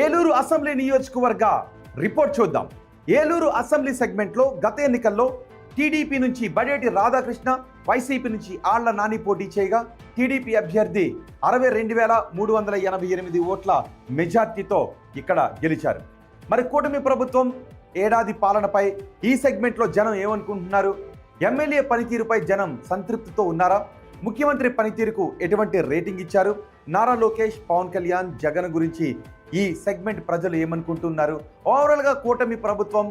Eluru assembly నియోజకవర్గ report చూద్దాం. Eluru assembly సెగ్మెంట్లో గత ఎన్నికల్లో టీడీపీ నుంచి బడేటి రాధాకృష్ణ, వైసీపీ నుంచి ఆళ్ల నాని పోటీ చేయగా టీడీపీ అభ్యర్థి 62,388 ఓట్ల మెజార్టీతో ఇక్కడ గెలిచారు. మరి కూటమి ప్రభుత్వం ఏడాది పాలనపై ఈ సెగ్మెంట్లో జనం ఏమనుకుంటున్నారు? ఎమ్మెల్యే పనితీరుపై జనం సంతృప్తితో ఉన్నారా? ముఖ్యమంత్రి పనితీరుకు ఎటువంటి రేటింగ్ ఇచ్చారు? నారా లోకేష్, పవన్ కళ్యాణ్, జగన్ గురించి ఈ సెగ్మెంట్ ప్రజలు ఏమనుకుంటున్నారు? ఓవరాల్గా కూటమి ప్రభుత్వం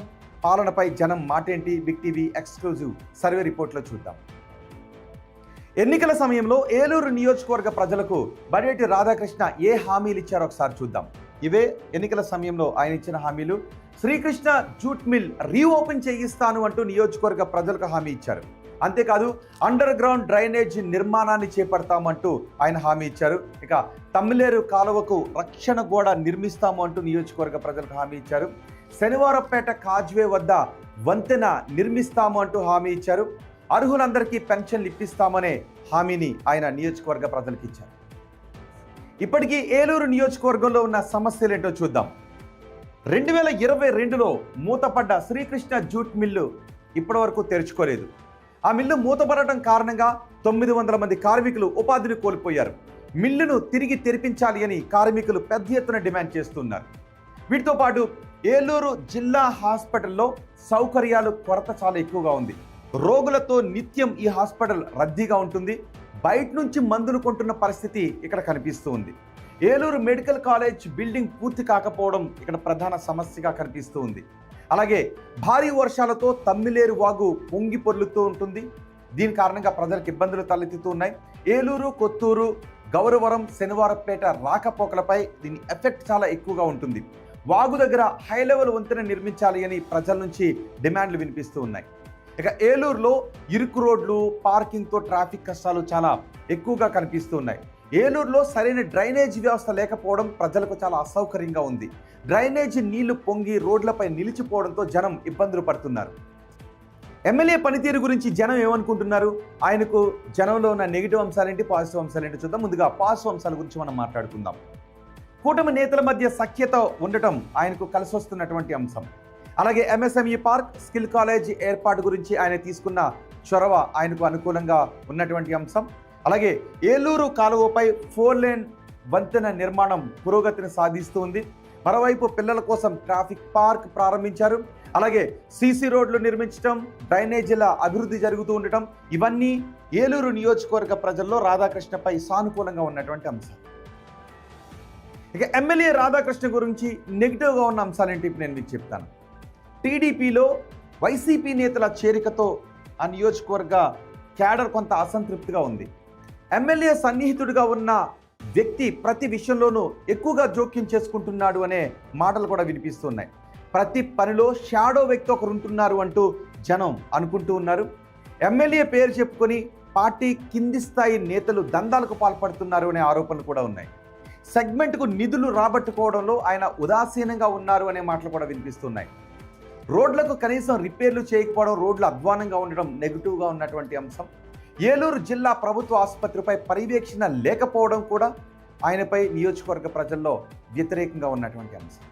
పాలనపై జనం మాటేంటి? బిగ్ టీవీ ఎక్స్క్లూజివ్ సర్వే రిపోర్ట్లో చూద్దాం. ఎన్నికల సమయంలో ఏలూరు నియోజకవర్గ ప్రజలకు బడేటి రాధాకృష్ణ ఏ హామీలు ఇచ్చారో ఒకసారి చూద్దాం. ఇవే ఎన్నికల సమయంలో ఆయన ఇచ్చిన హామీలు. శ్రీకృష్ణ జూట్ మిల్ రీఓపెన్ చేయిస్తాను అంటూ నియోజకవర్గ ప్రజలకు హామీ ఇచ్చారు. అంతేకాదు అండర్ గ్రౌండ్ డ్రైనేజ్ నిర్మాణాన్ని చేపడతామంటూ ఆయన హామీ ఇచ్చారు. ఇక తమ్మిలేరు కాలువకు రక్షణ గోడ నిర్మిస్తాము అంటూ నియోజకవర్గ ప్రజలకు హామీ ఇచ్చారు. శనివారపేట కాజ్వే వద్ద వంతెన నిర్మిస్తాము అంటూ హామీ ఇచ్చారు. అర్హులందరికీ పెన్షన్లు ఇప్పిస్తామనే హామీని ఆయన నియోజకవర్గ ప్రజలకు ఇచ్చారు. ఇప్పటికీ ఏలూరు నియోజకవర్గంలో ఉన్న సమస్యలు ఏంటో చూద్దాం. 2022లో మూతపడ్డ శ్రీకృష్ణ జూట్ మిల్లు ఇప్పటివరకు తెరుచుకోలేదు. ఆ మిల్లు మూతపడటం కారణంగా 900 మంది కార్మికులు ఉపాధిని కోల్పోయారు. మిల్లును తిరిగి తెరిపించాలి అని కార్మికులు పెద్ద ఎత్తున డిమాండ్ చేస్తున్నారు. వీటితో పాటు ఏలూరు జిల్లా హాస్పిటల్లో సౌకర్యాలు కొరత చాలా ఎక్కువగా ఉంది. రోగులతో నిత్యం ఈ హాస్పిటల్ రద్దీగా ఉంటుంది. బయట నుంచి మందులు కొంటున్న పరిస్థితి ఇక్కడ కనిపిస్తూ ఉంది. ఏలూరు మెడికల్ కాలేజ్ బిల్డింగ్ పూర్తి కాకపోవడం ఇక్కడ ప్రధాన సమస్యగా కనిపిస్తూ ఉంది. అలాగే భారీ వర్షాలతో తమ్మిలేరు వాగు పొంగి పొర్లుతూ ఉంటుంది. దీని కారణంగా ప్రజలకు ఇబ్బందులు తలెత్తుతూ ఉన్నాయి. ఏలూరు, కొత్తూరు, గౌరవరం, శనివారపేట రాకపోకలపై దీని ఎఫెక్ట్ చాలా ఎక్కువగా ఉంటుంది. వాగు దగ్గర హై లెవెల్ వంతెన నిర్మించాలి అని ప్రజల నుంచి డిమాండ్లు వినిపిస్తూ ఉన్నాయి. ఇక ఏలూరులో ఇరుకు రోడ్లు, పార్కింగ్తో ట్రాఫిక్ కష్టాలు చాలా ఎక్కువగా కనిపిస్తూ ఉన్నాయి. ఏలూరులో సరైన డ్రైనేజ్ వ్యవస్థ లేకపోవడం ప్రజలకు చాలా అసౌకర్యంగా ఉంది. డ్రైనేజ్ నీళ్లు పొంగి రోడ్లపై నిలిచిపోవడంతో జనం ఇబ్బందులు పడుతున్నారు. ఎమ్మెల్యే పనితీరు గురించి జనం ఏమనుకుంటున్నారు? ఆయనకు జనంలో ఉన్న నెగిటివ్ అంశాలేంటి, పాజిటివ్ అంశాలేంటి చూద్దాం. ముందుగా పాజిటివ్ అంశాల గురించి మనం మాట్లాడుకుందాం. కూటమి నేతల మధ్య సఖ్యత ఉండటం ఆయనకు కలిసి వస్తున్నటువంటి అంశం. అలాగే ఎంఎస్ఎంఈ పార్క్, స్కిల్ కాలేజ్ ఏర్పాటు గురించి ఆయన తీసుకున్న చొరవ ఆయనకు అనుకూలంగా ఉన్నటువంటి అంశం. అలాగే ఏలూరు కాలువపై 4 లేన్ వంతెన నిర్మాణం పురోగతిని సాధిస్తూ ఉంది. మరోవైపు పిల్లల కోసం ట్రాఫిక్ పార్క్ ప్రారంభించారు. అలాగే సీసీ రోడ్లు నిర్మించడం, డ్రైనేజీల అభివృద్ధి జరుగుతూ ఉండటం, ఇవన్నీ ఏలూరు నియోజకవర్గ ప్రజల్లో రాధాకృష్ణపై సానుకూలంగా ఉన్నటువంటి అంశాలు. ఇక ఎమ్మెల్యే రాధాకృష్ణ గురించి నెగిటివ్గా ఉన్న అంశాలేంటి ఇప్పుడు నేను మీకు చెప్తాను. టీడీపీలో వైసీపీ నేతల చేరికతో ఆ నియోజకవర్గ క్యాడర్ కొంత అసంతృప్తిగా ఉంది. ఎమ్మెల్యే సన్నిహితుడిగా ఉన్న వ్యక్తి ప్రతి విషయంలోనూ ఎక్కువగా జోక్యం చేసుకుంటున్నాడు అనే మాటలు కూడా వినిపిస్తున్నాయి. ప్రతి పనిలో షాడో వ్యక్తి ఒకరు ఉంటున్నారు అంటూ జనం అనుకుంటూ ఉన్నారు. ఎమ్మెల్యే పేరు చెప్పుకొని పార్టీ కింది స్థాయి నేతలు దందాలకు పాల్పడుతున్నారు అనే ఆరోపణలు కూడా ఉన్నాయి. సెగ్మెంట్కు నిధులు రాబట్టుకోవడంలో ఆయన ఉదాసీనంగా ఉన్నారు అనే మాటలు కూడా వినిపిస్తున్నాయి. రోడ్లకు కనీసం రిపేర్లు చేయకపోవడం, రోడ్లు అధ్వానంగా ఉండడం నెగిటివ్గా ఉన్నటువంటి అంశం. ఏలూరు జిల్లా ప్రభుత్వ ఆసుపత్రిపై పర్యవేక్షణ లేకపోవడం కూడా ఆయనపై నియోజకవర్గ ప్రజల్లో వ్యతిరేకంగా ఉన్నటువంటి అంశం.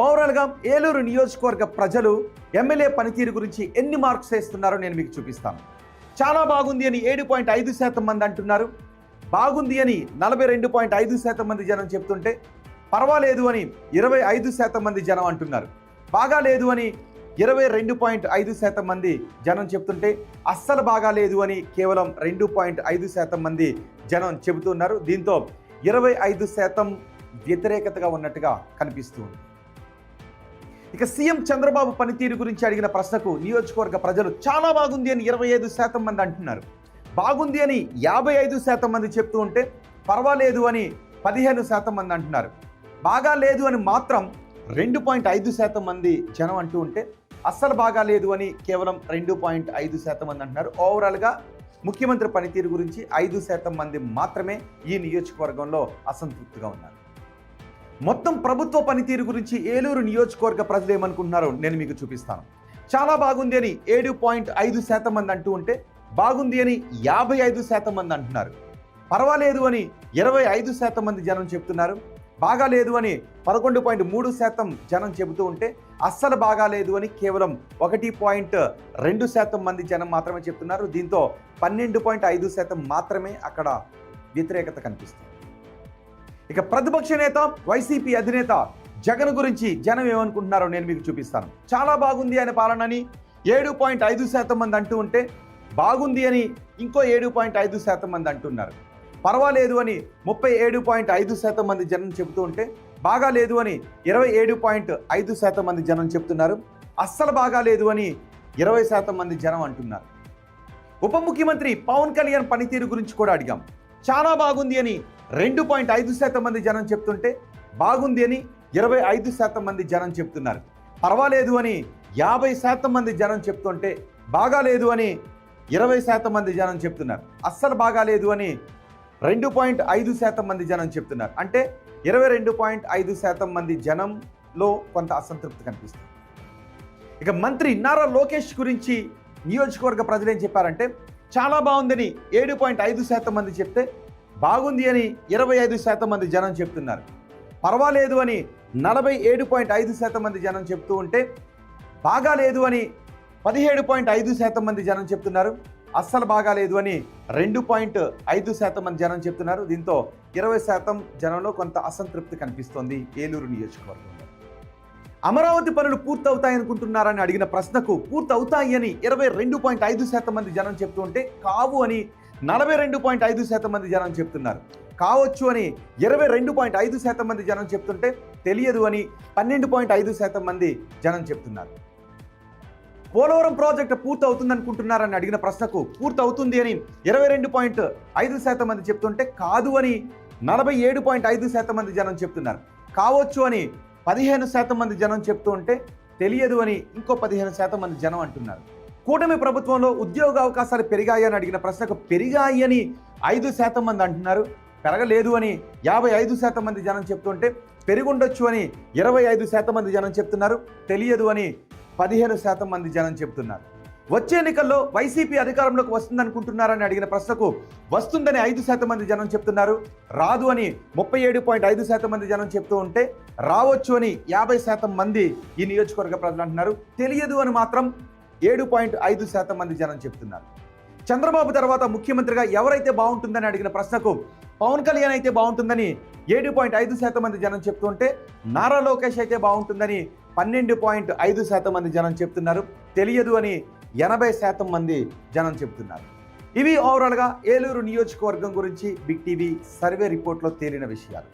ఓవరాల్గా ఏలూరు నియోజకవర్గ ప్రజలు ఎమ్మెల్యే పనితీరు గురించి ఎన్ని మార్క్స్ వేస్తున్నారో నేను మీకు చూపిస్తాను. చాలా బాగుంది అని 7.5% మంది అంటున్నారు. బాగుంది అని 42.5% మంది జనం చెప్తుంటే, పర్వాలేదు అని 25% మంది జనం అంటున్నారు. బాగా లేదు అని 22.5% మంది జనం చెప్తుంటే, అస్సలు బాగా లేదు అని కేవలం 2.5% మంది జనం చెబుతున్నారు. దీంతో 25% వ్యతిరేకతగా ఉన్నట్టుగా కనిపిస్తుంది. ఇక సీఎం చంద్రబాబు పనితీరు గురించి అడిగిన ప్రశ్నకు నియోజకవర్గ ప్రజలు చాలా బాగుంది అని 25% మంది అంటున్నారు. బాగుంది అని 55% మంది చెప్తూ ఉంటే, పర్వాలేదు అని 15% మంది అంటున్నారు. బాగా లేదు అని మాత్రం 2.5% మంది జనం అంటూ ఉంటే, అస్సలు బాగా లేదు అని కేవలం 2.5% మంది అంటున్నారు. ఓవరాల్గా ముఖ్యమంత్రి పనితీరు గురించి 5% మంది మాత్రమే ఈ నియోజకవర్గంలో అసంతృప్తిగా ఉన్నారు. మొత్తం ప్రభుత్వ పనితీరు గురించి ఏలూరు నియోజకవర్గ ప్రజలు ఏమనుకుంటున్నారో నేను మీకు చూపిస్తాను. చాలా బాగుంది అని 7.5% మంది అంటూ ఉంటే, బాగుంది అని 55% మంది అంటున్నారు. పర్వాలేదు అని 25% మంది జనం చెప్తున్నారు. బాగాలేదు అని 11.3% జనం చెబుతూ ఉంటే అస్సలు బాగాలేదు అని కేవలం 1.2% మంది జనం మాత్రమే చెప్తున్నారు. దీంతో 12.5% మాత్రమే అక్కడ వ్యతిరేకత కనిపిస్తుంది. ఇక ప్రతిపక్ష నేత వైసీపీ అధినేత జగన్ గురించి జనం ఏమనుకుంటున్నారో నేను మీకు చూపిస్తాను. చాలా బాగుంది అనే పాలనని 7.5% మంది అంటూ ఉంటే బాగుంది అని ఇంకో 7.5% మంది అంటున్నారు. పర్వాలేదు అని 37.5% మంది జనం చెబుతూ ఉంటే బాగాలేదు అని 27.5% మంది జనం చెప్తున్నారు. అస్సలు బాగాలేదు అని 20% మంది జనం అంటున్నారు. ఉప ముఖ్యమంత్రి పవన్ కళ్యాణ్ పనితీరు గురించి కూడా అడిగాం. చాలా బాగుంది అని 2.5% మంది జనం చెప్తుంటే బాగుంది అని 25% మంది జనం చెప్తున్నారు. పర్వాలేదు అని 50% మంది జనం చెప్తుంటే బాగాలేదు అని 20% మంది జనం చెప్తున్నారు. అస్సలు బాగాలేదు అని 2.5% మంది జనం చెప్తున్నారు. అంటే 22.5% మంది జనంలో కొంత అసంతృప్తి కనిపిస్తుంది. ఇక మంత్రి నారా లోకేష్ గురించి నియోజకవర్గ ప్రజలు ఏం చెప్పారంటే చాలా బాగుందని 7.5% మంది చెప్తే బాగుంది అని 25% మంది జనం చెప్తున్నారు. పర్వాలేదు అని 47.5% మంది జనం చెప్తూ ఉంటే బాగాలేదు అని 17.5% మంది జనం చెప్తున్నారు. అస్సలు బాగాలేదు అని 2.5% మంది జనం చెప్తున్నారు. దీంతో 20% జనంలో కొంత అసంతృప్తి కనిపిస్తోంది ఏలూరు నియోజకవర్గంలో. అమరావతి పనులు పూర్తవుతాయనుకుంటున్నారని అడిగిన ప్రశ్నకు పూర్తవుతాయి అని 22.5% మంది జనం చెప్తూ ఉంటే కావు అని 42.5% మంది జనం చెప్తున్నారు. కావచ్చు అని 22.5% మంది జనం చెప్తుంటే తెలియదు అని 12.5% మంది జనం చెప్తున్నారు. పోలవరం ప్రాజెక్టు పూర్తి అవుతుంది అనుకుంటున్నారని అడిగిన ప్రశ్నకు పూర్తవుతుంది అని 22.5% మంది చెప్తుంటే కాదు అని 47.5% మంది జనం చెప్తున్నారు. కావచ్చు అని 15% మంది జనం చెప్తూ ఉంటే తెలియదు అని ఇంకో 15% మంది జనం అంటున్నారు. కూటమి ప్రభుత్వంలో ఉద్యోగ అవకాశాలు పెరిగాయి అని అడిగిన ప్రశ్నకు పెరిగాయి అని 5% మంది అంటున్నారు. పెరగలేదు అని 55% మంది జనం చెప్తుంటే పెరుగుండొచ్చు అని 25% మంది జనం చెప్తున్నారు. తెలియదు అని 15% మంది జనం చెప్తున్నారు. వచ్చే ఎన్నికల్లో వైసీపీ అధికారంలోకి వస్తుందనుకుంటున్నారని అడిగిన ప్రశ్నకు వస్తుందని 5% మంది జనం చెప్తున్నారు. రాదు అని 37.5% మంది జనం చెప్తూ ఉంటే రావచ్చు అని 50% మంది ఈ నియోజకవర్గ ప్రజలు అంటున్నారు. తెలియదు అని మాత్రం 7.5% మంది జనం చెప్తున్నారు. చంద్రబాబు తర్వాత ముఖ్యమంత్రిగా ఎవరైతే బాగుంటుందని అడిగిన ప్రశ్నకు పవన్ కళ్యాణ్ అయితే బాగుంటుందని 7.5% మంది జనం చెప్తుంటే నారా లోకేష్ అయితే బాగుంటుందని 12.5% మంది జనం చెప్తున్నారు. తెలియదు అని 80% మంది జనం చెప్తున్నారు. ఇవి ఓవరాల్గా ఏలూరు నియోజకవర్గం గురించి బిగ్ టీవీ సర్వే రిపోర్ట్లో తేలిన విషయాలు.